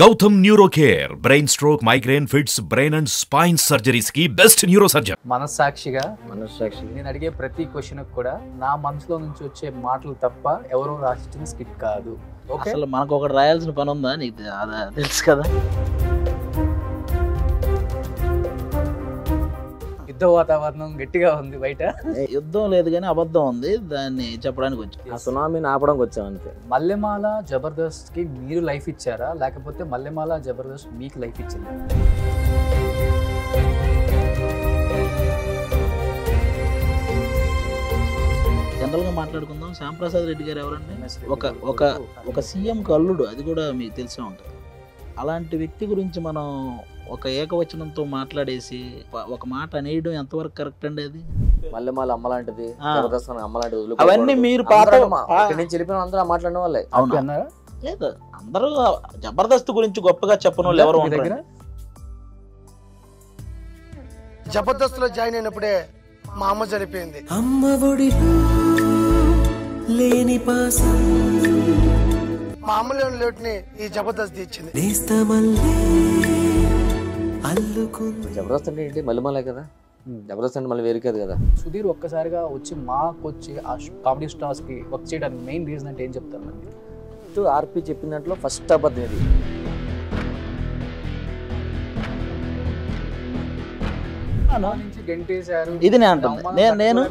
Gautam Neurocare, brain stroke, migraine, fits, brain and spine surgeries की best neurosurgeon. మనస్సాక్షిగా నేను అడిగే ప్రతి క్వశ్చన్ కూడా నా మనసులో నుంచి వచ్చే మాటలు తప్ప ఎవరో రాసిచ్చిన స్కిట్ కాదు. ఓకే, అసలు మనకు ఒకటి రాయాల్సిన పని ఉందా నీకు? అదే తెలుసు కదా. యుద్ధ వాతావరణం గట్టిగా ఉంది బయట. యుద్ధం లేదు కానీ అబద్ధం ఉంది, దాన్ని చెప్పడానికి వచ్చి ఆ సునామీని ఆపడానికి వచ్చాం అంతే. మల్లెమాల జబర్దస్త్ కి మీరు లైఫ్ ఇచ్చారా, లేకపోతే మల్లెమాల జబర్దస్త్ మీకు లైఫ్ ఇచ్చింది? జనరల్ గా మాట్లాడుకుందాం. శ్యాంప్రసాద్ రెడ్డి గారు ఎవరండి? ఒక సీఎం అల్లుడు, అది కూడా మీకు తెలిసే ఉంటుంది. అలాంటి వ్యక్తి గురించి మనం ఒక ఏకవచనంతో మాట్లాడేసి ఒక మాట అనేయడం ఎంతవరకు కరెక్ట్ అండి? అది మల్లెమాల అమ్మలాంటిది, అమ్మలాంటిది. అవన్నీ మీరు నుంచి వెళ్ళిపోయిన అందరూ మాట్లాడిన వాళ్ళే. అవును అన్నారా? లేదు, అందరూ జబర్దస్త్ గురించి గొప్పగా చెప్పని వాళ్ళు ఎవరు దగ్గర? జబర్దస్త్ లో జాయిన్ అయినప్పుడే మా అమ్మ చనిపోయింది. మా అమ్మ లేని లోటుని ఈ జబర్దస్త్ ఇచ్చింది. జబర్దస్త్ అంటే ఏంటి? మల్లెమాలే కదా. జబర్దస్త్ అంటే మళ్ళీ వేరు కాదు కదా. సుధీర్ ఒక్కసారిగా వచ్చి మాకు వచ్చి ఆ కామెడీ స్టార్స్ కి వర్క్ చేయడానికి మెయిన్ రీజన్ అంటే ఏం చెప్తారు? ఫస్ట్ ఆర్పి చెప్పిన దాంట్లో ఫస్ట్ అబద్ధం ఇది. నుంచి గంటేశారు ఇది నేను అంటుంది. నేను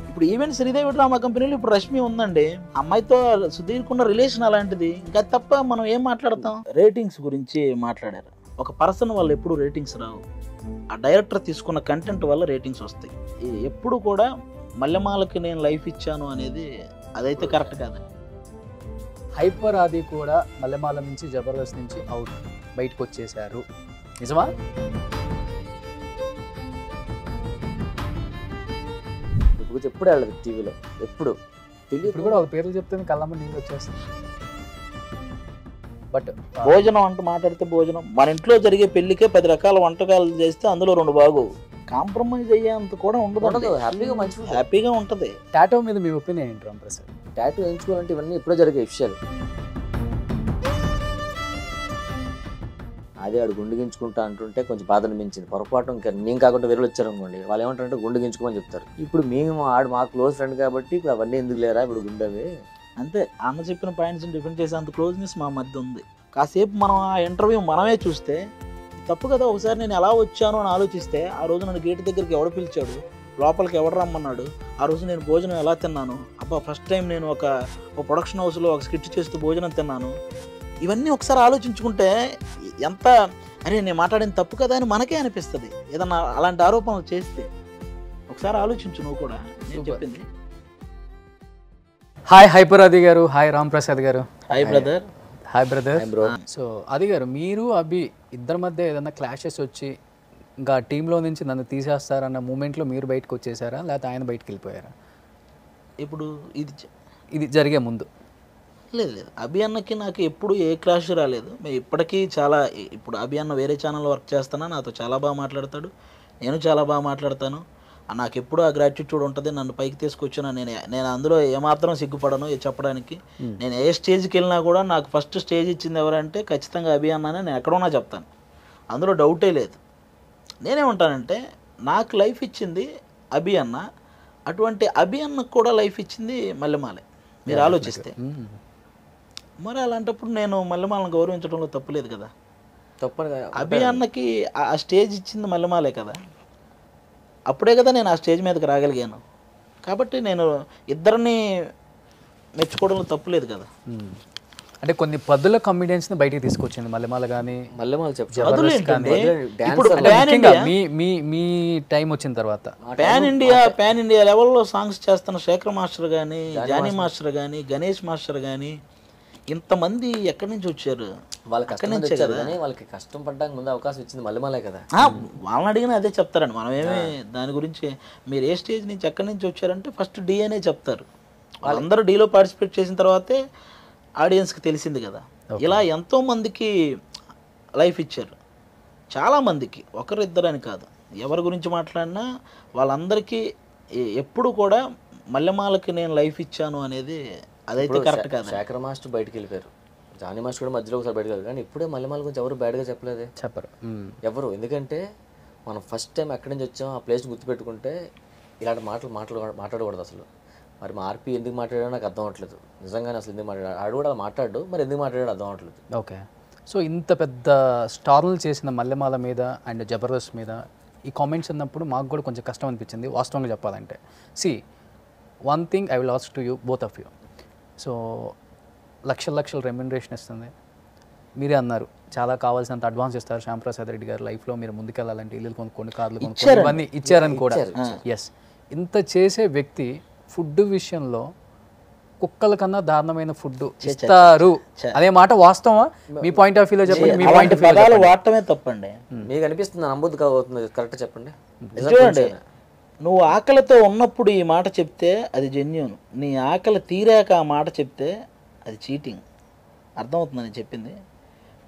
ఇప్పుడు ఈవెంట్ శ్రీదేవి డ్రామా కంపెనీలో ఇప్పుడు రష్మి ఉందండి. అమ్మాయితో సుధీర్కున్న రిలేషన్ అలాంటిది. ఇంకా తప్ప మనం ఏం మాట్లాడతాం? రేటింగ్స్ గురించి మాట్లాడారు. ఒక పర్సన్ వల్ల ఎప్పుడు రేటింగ్స్ రావు, ఆ డైరెక్టర్ తీసుకున్న కంటెంట్ వల్ల రేటింగ్స్ వస్తాయి. ఎప్పుడు కూడా మల్లెమాలకి నేను లైఫ్ ఇచ్చాను అనేది అదైతే కరెక్ట్ కాదండి. హైపర్ ఆది కూడా మల్లెమాల నుంచి జబర్దస్త్ నుంచి అవుట్ బయటకు వచ్చేసారు, నిజమా? ఎప్పుడు వెళ్ళదు టీవీలో, ఎప్పుడు ఇప్పుడు కూడా వాళ్ళ పేర్లు చెప్తే కళ్ళమ్మ నీళ్ళు వచ్చేస్తాయి. బట్ భోజనం అంటూ మాట్లాడితే భోజనం మన ఇంట్లో జరిగే పెళ్లికే 10 రకాల వంటకాలు చేస్తే అందులో 2 బాగు. కాంప్రమైజ్ అయ్యేంత కూడా ఉండదు. హ్యాపీగా మంచిగా హ్యాపీగా ఉంటది. టాటో మీద మీ ఒపీనియన్ ఏంటి రాంప్రసాద్? టాటూ వేయించుకోవాలంటే ఇవన్నీ ఇప్పుడే జరిగే విషయాలు. అదే ఆడు గుండెగించుకుంటా అంటుంటే కొంచెం బాధ అనిపించింది. పొరపాటు ఇంకా మేము కాకుండా వేరే వచ్చారు అనుకోండి, వాళ్ళు ఏమంటారంటే గుండెగించుకోమని చెప్తారు. ఇప్పుడు మేము ఆడు మా క్లోజ్ ఫ్రెండ్ కాబట్టి ఇప్పుడు అవన్నీ ఎందుకు లేరా ఇప్పుడు గుండెవి అంతే. అన్న చెప్పిన పాయింట్స్ డిఫెండ్ చేసే అంత క్లోజ్నెస్ మా మధ్య ఉంది. కాసేపు మనం ఆ ఇంటర్వ్యూ మనమే చూస్తే తప్పు కదా. ఒకసారి నేను ఎలా వచ్చాను అని ఆలోచిస్తే, ఆ రోజు నన్ను గేట్ దగ్గరికి ఎవడు పిలిచాడు, లోపలికి ఎవడు రమ్మన్నాడు, ఆ రోజు నేను భోజనం ఎలా తిన్నాను, అబ్బా ఫస్ట్ టైం నేను ఒక ప్రొడక్షన్ హౌస్లో ఒక స్కిట్ చేస్తూ భోజనం తిన్నాను. ఇవన్నీ ఒకసారి ఆలోచించుకుంటే ఎంత అరే నేను మాట్లాడిన తప్పు కదా అని మనకే అనిపిస్తుంది. ఏదన్నా అలాంటి ఆరోపణలు చేస్తే ఒకసారి ఆలోచించు నువ్వు కూడా. నేను చెప్పింది. హాయ్ హైపర్ ఆది గారు. హాయ్ రాంప్రసాద్ గారు. Hi brother. Hi brother. So ఆది గారు, మీరు అభి ఇద్దరి మధ్య ఏదైనా క్లాషెస్ వచ్చి ఇంకా టీంలో నుంచి నన్ను తీసేస్తారన్న మూమెంట్లో మీరు బయటకు వచ్చేసారా, లేకపోతే ఆయన బయటకు వెళ్ళిపోయారా? ఇప్పుడు ఇది జరిగే ముందు లేదు, అభి అన్నకి నాకు ఎప్పుడు ఏ క్లాష్ రాలేదు. మేము ఇప్పటికీ చాలా, ఇప్పుడు అభి అన్న వేరే ఛానల్లో వర్క్ చేస్తున్నా, నాతో చాలా బాగా మాట్లాడతాడు, నేను చాలా బాగా మాట్లాడతాను. నాకు ఎప్పుడు ఆ గ్రాటిట్యూడ్ ఉంటుంది. నన్ను పైకి తీసుకొచ్చిన నేను అందులో ఏమాత్రం సిగ్గుపడను చెప్పడానికి. నేను ఏ స్టేజ్కి వెళ్ళినా కూడా నాకు ఫస్ట్ స్టేజ్ ఇచ్చింది ఎవరంటే ఖచ్చితంగా అభి అన్ననే. నేను ఎక్కడున్నా చెప్తాను, అందులో డౌటే లేదు. నేనేమంటానంటే నాకు లైఫ్ ఇచ్చింది అభి అన్న, అటువంటి అభి అన్నకు కూడా లైఫ్ ఇచ్చింది మల్లెమాలే. మీరు ఆలోచిస్తే మరి అలాంటప్పుడు నేను మల్లెమాలను గౌరవించడంలో తప్పులేదు కదా. అభి అన్నకి ఆ స్టేజ్ ఇచ్చింది మల్లెమాలే కదా. అప్పుడే కదా నేను ఆ స్టేజ్ మీదకి రాగలిగాను. కాబట్టి నేను ఇద్దరిని మెచ్చుకోవడంలో తప్పులేదు కదా. అంటే కొన్ని పదుల కమెడియన్స్ని బయటికి తీసుకొచ్చింది మల్లెమాల కానీ, మల్లెమాల మీ టైం వచ్చిన తర్వాత పాన్ ఇండియా లెవెల్లో సాంగ్స్ చేస్తున్న శేఖర్ మాస్టర్ కానీ, జానీ మాస్టర్ కానీ, గణేష్ మాస్టర్ కానీ, ఇంతమంది ఎక్కడి నుంచి వచ్చారు? వాళ్ళకి కష్టం పడ్డానికి ముందు అవకాశం ఇచ్చింది మల్లెమాలే కదా. వాళ్ళని అడిగినా అదే చెప్తారండి. మనం ఏమి దాని గురించి మీరు ఏ స్టేజ్ నుంచి ఎక్కడి నుంచి వచ్చారంటే ఫస్ట్ డి అనే చెప్తారు. వాళ్ళందరూ డీలో పార్టిసిపేట్ చేసిన తర్వాతే ఆడియన్స్కి తెలిసింది కదా. ఇలా ఎంతోమందికి లైఫ్ ఇచ్చారు, చాలామందికి, ఒకరిద్దరని కాదు. ఎవరి గురించి మాట్లాడినా వాళ్ళందరికీ ఎప్పుడు కూడా మల్లెమాలకి నేను లైఫ్ ఇచ్చాను అనేది అదైతే కరెక్ట్ కాదు. శేఖర్ మాస్టర్ బయటికి వెళ్ళిపోయారు, జానీ మాస్టర్ కూడా మధ్యలో ఒకసారి బయటకు వెళ్ళారు, కానీ ఇప్పుడే మల్లెమాల గురించి ఎవరు బ్యాడ్గా చెప్పలేదే, చెప్పరు ఎవరు. ఎందుకంటే మనం ఫస్ట్ టైం ఎక్కడి నుంచి వచ్చామో ఆ ప్లేస్ని గుర్తుపెట్టుకుంటే ఇలాంటి మాట్లాడకూడదు అసలు. మరి మా ఆర్పి ఎందుకు మాట్లాడాడో నాకు అర్థం అవ్వట్లేదు నిజంగానే. అసలు ఎందుకు మాట్లాడాడు ఆడు కూడా మాట్లాడు, మరి ఎందుకు మాట్లాడాడు అర్థం అవ్వట్లేదు. ఓకే, సో ఇంత పెద్ద స్టార్లు చేసిన మల్లెమాల మీద అండ్ జబర్దస్త్ మీద ఈ కామెంట్స్ అన్నప్పుడు మాకు కూడా కొంచెం కష్టం అనిపించింది వాస్తవంగా చెప్పాలంటే. One thing I will ask to you both of you. So లక్షల రెమ్యునరేషన్ ఇస్తుంది, మీరే అన్నారు చాలా కావాల్సినంత అడ్వాన్స్ ఇస్తారు శ్యాంప్రసాద్ రెడ్డి గారు లైఫ్లో మీరు ముందుకెళ్ళాలంటే ఇల్లు కొనుక్కోండి, కార్లు కొనుక్కోండి, ఇవన్నీ ఇచ్చారని కూడా. ఎస్, ఇంత చేసే వ్యక్తి ఫుడ్ విషయంలో కుక్కల కన్నా దారుణమైన ఫుడ్ ఇస్తారు అనే మాట వాస్తవా? మీ పాయింట్ ఆఫ్ వ్యూలో చెప్పండి. మీ పాయింట్ ఆఫ్ వ్యూలో వాడటమే తప్పండి. మీకు అనిపిస్తుంది నమ్మొద్దు కావుతుంది, కరెక్ట్ చెప్పండి. చూడండి, నువ్వు ఆకలితో ఉన్నప్పుడు ఈ మాట చెప్తే అది జెన్యూన్, నీ ఆకలి తీరాక ఆ మాట చెప్తే అది చీటింగ్. అర్థమవుతుంది నేను చెప్పింది?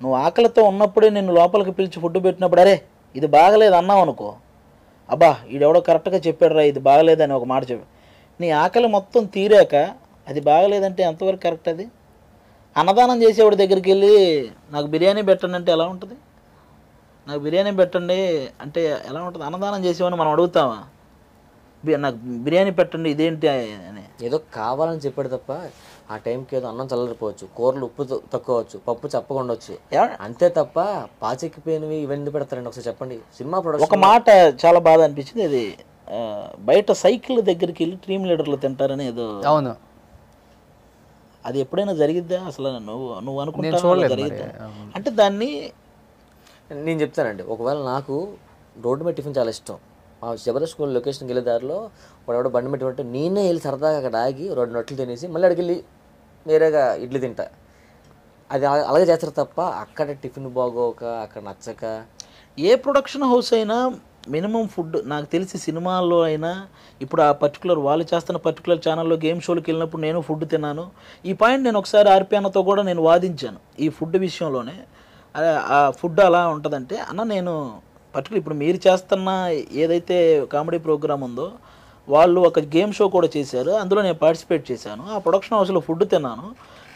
నువ్వు ఆకలితో ఉన్నప్పుడే నిన్ను లోపలికి పిలిచి ఫుడ్ పెట్టినప్పుడు అరే ఇది బాగలేదు అన్నావు అనుకో, అబ్బా ఈడెవడో కరెక్ట్గా చెప్పాడు రా ఇది బాగలేదని ఒక మాట చెప్పి, నీ ఆకలి మొత్తం తీరాక అది బాగలేదంటే ఎంతవరకు కరెక్ట్? అది అన్నదానం చేసేవాడి దగ్గరికి వెళ్ళి నాకు బిర్యానీ పెట్టండి అంటే ఎలా ఉంటుంది? నాకు బిర్యానీ పెట్టండి అంటే ఎలా ఉంటుంది? అన్నదానం చేసేవాడిని మనం అడుగుతామా నాకు బిర్యానీ పెట్టండి ఇదేంటి అని? ఏదో కావాలని చెప్పాడు తప్ప ఆ టైంకి ఏదో అన్నం చల్లరిపోవచ్చు, కూరలు ఉప్పు తక్కువ వచ్చు, పప్పు చెప్పకుండొచ్చు, అంతే తప్ప పాచెక్కిపోయినవి ఇవన్నీ పెడతారండి. ఒకసారి చెప్పండి. సినిమా ప్రొడక్షన్ ఒక మాట చాలా బాధ అనిపించింది, అది బయట సైకిల్ దగ్గరికి వెళ్ళి టీమ్ లీడర్లు తింటారని ఏదో. అవును, అది ఎప్పుడైనా జరిగిద్దా అసలు? నువ్వు అనుకుంటా జరిగిద్దా అంటే దాన్ని నేను చెప్తానండి. ఒకవేళ నాకు రోడ్డు మీద టిఫిన్ చాలా ఇష్టం, మా జబర్దస్త్ స్కూల్ లొకేషన్కి వెళ్ళే దారిలో వాడు బండి పెట్టి నేనే వెళ్ళి సరదాగా అక్కడ ఆగి 2 నొట్లు తినేసి మళ్ళీ అక్కడికి వెళ్ళి వేరేగా ఇడ్లీ తింటా. అది అలాగే చేస్తారు తప్ప అక్కడ టిఫిన్ బాగోక అక్కడ నచ్చక. ఏ ప్రొడక్షన్ హౌస్ అయినా మినిమం ఫుడ్ నాకు తెలిసి సినిమాల్లో అయినా ఇప్పుడు ఆ పర్టికులర్ వాళ్ళు చేస్తున్న పర్టికులర్ ఛానల్లో గేమ్ షోలకు వెళ్ళినప్పుడు నేను ఫుడ్ తిన్నాను. ఈ పాయింట్ నేను ఒకసారి ఆర్పి అన్నతో కూడా నేను వాదించాను ఈ ఫుడ్ విషయంలోనే. ఆ ఫుడ్ అలా ఉంటుందంటే అన్న నేను పర్టికులర్ ఇప్పుడు మీరు చేస్తున్న ఏదైతే కామెడీ ప్రోగ్రామ్ ఉందో వాళ్ళు ఒక గేమ్ షో కూడా చేశారు, అందులో నేను పార్టిసిపేట్ చేశాను. ఆ ప్రొడక్షన్ హౌస్లో ఫుడ్ తిన్నాను.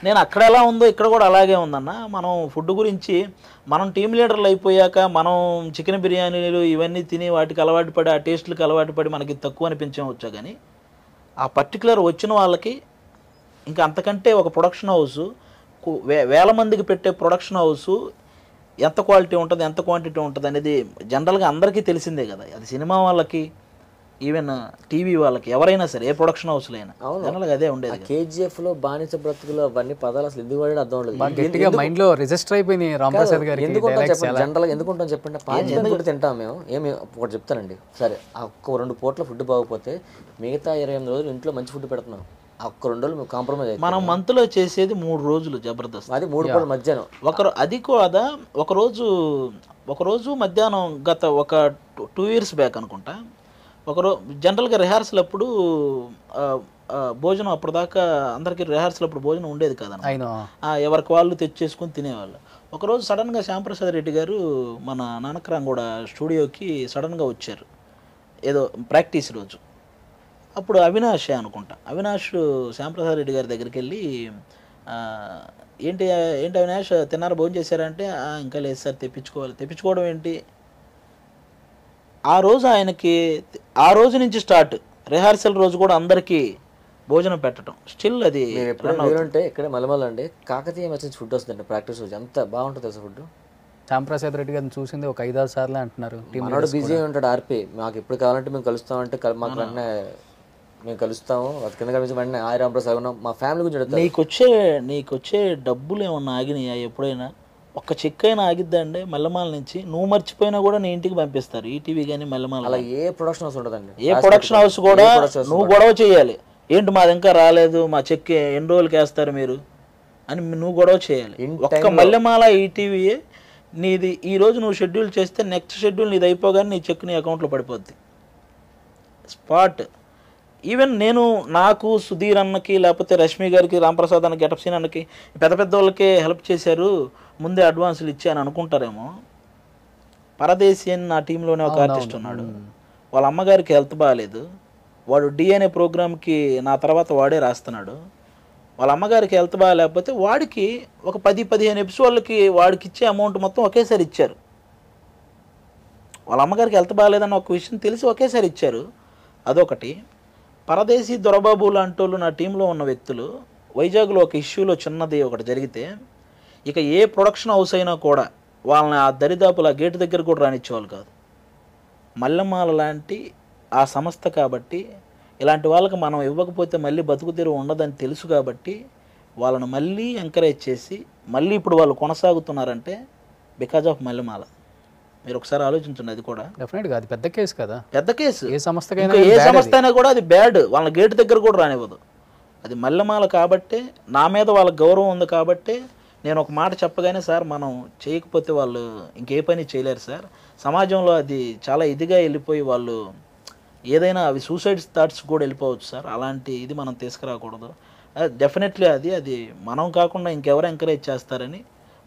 నేను అక్కడ ఎలా ఉందో ఇక్కడ కూడా అలాగే ఉందన్న. మనం ఫుడ్ గురించి మనం టీమ్ లీడర్లు అయిపోయాక మనం చికెన్ బిర్యానీలు ఇవన్నీ తిని వాటికి అలవాటు పడి ఆ టేస్ట్లకు అలవాటు పడి మనకి తక్కువ అనిపించవచ్చా, కానీ ఆ పర్టికులర్ వచ్చిన వాళ్ళకి ఇంకా అంతకంటే ఒక ప్రొడక్షన్ హౌస్ వేల మందికి పెట్టే ప్రొడక్షన్ హౌస్ ఎంత క్వాలిటీ ఉంటుంది ఎంత క్వాంటిటీ ఉంటుంది అనేది జనరల్గా అందరికీ తెలిసిందే కదా. అది సినిమా వాళ్ళకి ఈవెన్ టీవీ వాళ్ళకి ఎవరైనా సరే ఏ ప్రొడక్షన్ హౌస్లో అయినా జనరల్గా అదే ఉండేది. కేజీఎఫ్లో బానిస బ్రతుకులు అవన్నీ పదాలు అసలు ఎందుకు వాడే అర్థం ఉండదు. మైండ్ లో రిజిస్టర్ అయిపోయింది రాంప్రసాద్ గారికి. జనరల్గా ఎందుకుంటాం చెప్పండి, ఫుడ్ తింటాం మేము. ఏమి ఒకటి చెప్తానండి, సరే ఒక్క 2 పూట్ల ఫుడ్ బాగోకపోతే మిగతా 28 రోజులు ఇంట్లో మంచి ఫుడ్ పెడుతున్నాం, ఒక్క 2 రోజులు మేము కాంప్రమైజ్ అవుతాం. మనం మంత్లో చేసేది 3 రోజులు జబర్దస్త్, అది 3 పూటల మధ్యాహ్నం అది కూడా ఒకరోజు మధ్యాహ్నం గత ఒక 2 years బ్యాక్ అనుకుంటా. జనరల్గా రిహార్సల్ అప్పుడు భోజనం అప్పటిదాకా అందరికీ రిహార్సల్ అప్పుడు భోజనం ఉండేది కాదన్న, ఎవరికి వాళ్ళు తెచ్చేసుకుని తినేవాళ్ళు. ఒకరోజు సడన్గా శ్యాంప్రసాద్ రెడ్డి గారు మన నానక్రాంగూడ స్టూడియోకి సడన్గా వచ్చారు ఏదో ప్రాక్టీస్ రోజు. అప్పుడు అవినాష్ అనుకుంటా, అవినాష్ శ్యాంప్రసాద్ రెడ్డి గారి దగ్గరికి వెళ్ళి ఏంటి అవినాష్ తిన్నారా భోజనం చేశారంటే ఇంకా లేదు సార్ తెప్పించుకోవడం ఏంటి. ఆ రోజు ఆయనకి ఆ రోజు నుంచి స్టార్ట్ రిహార్సల్ రోజు కూడా అందరికీ భోజనం పెట్టడం స్టిల్ అది ఉంటే ఇక్కడ మలమలండి కాకతీయ మెసేజ్ ఫుడ్ వస్తుందండి ప్రాక్టీస్ రోజు ఎంత బాగుంటుంది అసలు ఫుడ్. శ్యాంప్రసాద్ రెడ్డి గారిని చూసింది ఒక 5-6 సార్లు అంటున్నారు. మనోడు బిజీ ఉంటాడు ఆర్పి, మాకు ఎప్పుడు కావాలంటే మేము కలుస్తామంటే మాకు వెంటనే మేము కలుస్తాము, అది కింద కలిసి వెంటనే రాంప్రసాద్ మా ఫ్యామిలీ గురించి నీకొచ్చే డబ్బులు ఏమన్నా ఆగినాయా ఎప్పుడైనా? ఒక్క చెక్ అయినా ఆగిద్దండి మల్లెమాల నుంచి? నువ్వు మర్చిపోయినా కూడా నీ ఇంటికి పంపిస్తారు ఈటీవీ కానీ మల్లెమాల. అలా ఏ ప్రొడక్షన్ హౌస్ ఉండదండి, ఏ ప్రొడక్షన్ హౌస్ కూడా నువ్వు గొడవ చేయాలి, ఏంటి మాది ఇంకా రాలేదు మా చెక్ ఎన్ని రోజులకి వేస్తారు మీరు అని నువ్వు గొడవ చేయాలి. ఒక్క మల్లెమాల ఈటీవీయే నీది ఈ రోజు నువ్వు షెడ్యూల్ చేస్తే నెక్స్ట్ షెడ్యూల్ నీది అయిపోగానే నీ చెక్ నీ అకౌంట్లో పడిపోద్ది స్పాట్. ఈవెన్ నాకు సుధీర్ అన్నకి లేకపోతే రష్మి గారికి రాంప్రసాద్ అన్న గెటప్ సీన్ అన్నకి పెద్ద వాళ్ళకే హెల్ప్ చేశారు ముందే అడ్వాన్సులు ఇచ్చాను అనుకుంటారేమో. పరదేశీ అని నా టీంలోనే ఒక ఆర్టిస్ట్ ఉన్నాడు, వాళ్ళ అమ్మగారికి హెల్త్ బాగాలేదు, వాడు DNA ప్రోగ్రామ్కి నా తర్వాత వాడే రాస్తున్నాడు. వాళ్ళ అమ్మగారికి హెల్త్ బాగాలేకపోతే వాడికి ఒక 10-15 ఎపిసోడ్లకి వాడికి ఇచ్చే అమౌంట్ మొత్తం ఒకేసారి ఇచ్చారు. వాళ్ళ అమ్మగారికి హెల్త్ బాగాలేదన్న ఒక విషయం తెలిసి ఒకేసారి ఇచ్చారు. అదొకటి. పరదేశీ దొరబాబు లాంటి వాళ్ళు నా టీంలో ఉన్న వ్యక్తులు వైజాగ్లో ఒక ఇష్యూలో చిన్నది ఒకటి జరిగితే ఇక ఏ ప్రొడక్షన్ హౌస్ అయినా కూడా వాళ్ళని ఆ దరిదాపుల గేటు దగ్గర కూడా రానిచ్చేవాళ్ళు కాదు. మల్లెమాల లాంటి ఆ సంస్థ కాబట్టి ఇలాంటి వాళ్ళకి మనం ఇవ్వకపోతే మళ్ళీ బతుకు తెరువు ఉండదని తెలుసు కాబట్టి వాళ్ళని మళ్ళీ ఎంకరేజ్ చేసి మళ్ళీ ఇప్పుడు వాళ్ళు కొనసాగుతున్నారంటే బికాజ్ ఆఫ్ మల్లెమాల. మీరు ఒకసారి ఆలోచించండి. అది కూడా డెఫినెట్గా అది పెద్ద కేసు కదా, పెద్ద కేసు. ఏ సంస్థకైనా ఇంకా ఏ సంస్థ అయినా కూడా అది బ్యాడ్, వాళ్ళని గేటు దగ్గర కూడా రానివ్వదు. అది మల్లెమాల కాబట్టే, నా మీద వాళ్ళకి గౌరవం ఉంది కాబట్టే నేను ఒక మాట చెప్పగానే సార్ మనం చేయకపోతే వాళ్ళు ఇంకే పని చేయలేరు సార్, సమాజంలో అది చాలా ఇదిగా వెళ్ళిపోయి వాళ్ళు ఏదైనా అవి సూసైడ్ థాట్స్ కూడా వెళ్ళిపోవచ్చు సార్, అలాంటి ఇది మనం తీసుకురాకూడదు. డెఫినెట్లీ అది మనం కాకుండా ఇంకెవరు ఎంకరేజ్ చేస్తారని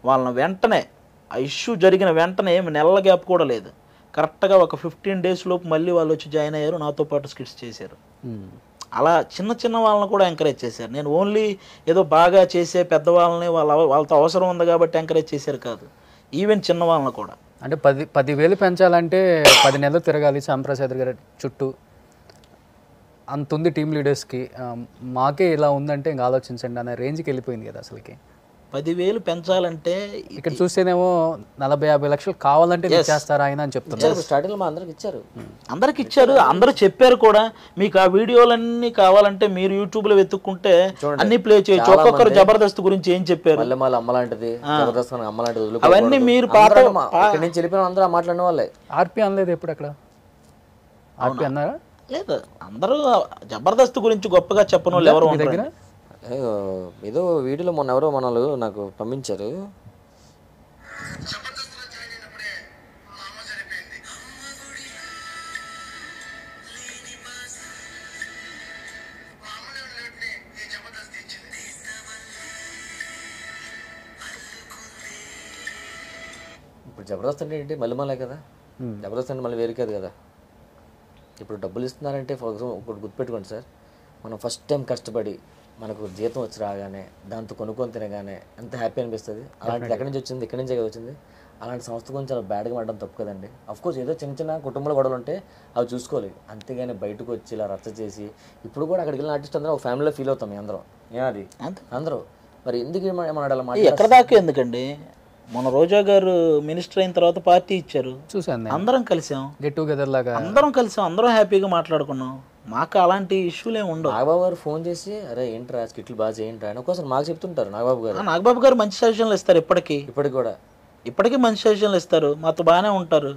వాళ్ళని వెంటనే ఆ ఇష్యూ జరిగిన వెంటనే ఏమి నెలల గ్యాప్ కూడా లేదు, కరెక్ట్గా ఒక 15 days లోపు మళ్ళీ వాళ్ళు వచ్చి జాయిన్ అయ్యారు, నాతో పాటు స్కిట్స్ చేశారు. అలా చిన్న వాళ్ళని కూడా ఎంకరేజ్ చేశారు. నేను ఓన్లీ ఏదో బాగా చేసే పెద్దవాళ్ళని వాళ్ళతో అవసరం ఉంది కాబట్టి ఎంకరేజ్ చేశారు కాదు, ఈవెన్ చిన్న వాళ్ళని కూడా. అంటే 10,000 పెంచాలంటే 10 నెలలు తిరగాలి శ్యాంప్రసాద్ గారి చుట్టూ, అంత ఉంది టీం లీడర్స్కి. మాకే ఇలా ఉందంటే ఇంకా ఆలోచించండి అనే రేంజ్కి వెళ్ళిపోయింది కదా అసలుకి. 10,000 పెంచాలంటే ఇక్కడ చూస్తేనేమో 40-50 లక్షలు కావాలంటే మీరు చేస్తారా ఆయన అని చెప్తున్నారు. స్టార్టింగ్ మా అందరికి ఇచ్చారు, అందరికి ఇచ్చారు, అందరూ చెప్పారు కూడా. మీకు ఆ వీడియోలన్నీ కావాలంటే మీరు యూట్యూబ్లో వెతుక్కుంటే అన్ని ప్లే చేయొచ్చు. ఒక్కొక్కరు జబర్దస్త్ గురించి ఏం చెప్పారు, మల్లెమాల అమ్మలాంటిది, జబర్దస్త్ అమ్మలాంటిది, అవన్నీ మీరు పాత ఇక్కడి నుంచి వెళ్ళిపోయిన అందరూ మాట్లాడిన వాళ్ళే. ఆర్పి అనలేదు ఎప్పుడు అక్కడ, ఆర్పి అన్నారా? లేదు, అందరూ జబర్దస్త్ గురించి గొప్పగా చెప్పని వాళ్ళు ఎవరు మీ దగ్గర? ఏదో వీడియోలో మొన్న ఎవరో మనలు నాకు పంపించారు. ఇప్పుడు జబర్దస్త్ అంటే ఏంటి, మల్లెమాలే కదా. జబర్దస్త్ అంటే మళ్ళీ వేరు కాదు కదా. ఇప్పుడు డబ్బులు ఇస్తున్నారంటే ఫర్ ఎగ్జాంపుల్ ఒకటి గుర్తుపెట్టుకోండి సార్, మనం ఫస్ట్ టైం కష్టపడి మనకు జీతం వచ్చి రాగానే దాంతో కొనుక్కొని తినగానే ఎంత హ్యాపీ అనిపిస్తుంది. అలాంటిది ఎక్కడి నుంచి వచ్చింది, ఇక్కడి నుంచే కదా వచ్చింది. అలాంటి సంస్థ గురించి చాలా బ్యాడ్గా మాట్లాడడం తప్పు కదండి. అఫ్కోర్స్ ఏదో చిన్న కుటుంబాల గొడవలు ఉంటే అవి చూసుకోవాలి, అంతేగాని బయటకు వచ్చి ఇలా రచ్చ చేసి ఇప్పుడు కూడా అక్కడికి వెళ్ళిన ఆర్టిస్ట్ అందరూ ఒక ఫ్యామిలీలో ఫీల్ అవుతాం అందరం. అది అందరూ మరి ఎందుకు ఏమన్నా ఎక్కడ దాకా ఎందుకండి. మన రోజా గారు మినిస్టర్ అయిన తర్వాత పార్టీ ఇచ్చారు, చూసాను, అందరం కలిసాం, గెట్ టుగెదర్ లాగా అందరం కలిసాం, అందరం హ్యాపీగా మాట్లాడుకున్నాం. మాకు అలాంటి ఇష్యూలు ఏమి ఉండవు. నాగబాబు గారు ఫోన్ చేసి అరే ఏంట్రా స్కిట్లు బాగా చేయండి అని ఒక్కోసారి మాకు చెప్తుంటారు. నాగబాబు గారు మంచి సజెషన్లు ఇస్తారు, ఇప్పటికీ కూడా మంచి సజెషన్లు ఇస్తారు, మాతో బాగానే ఉంటారు.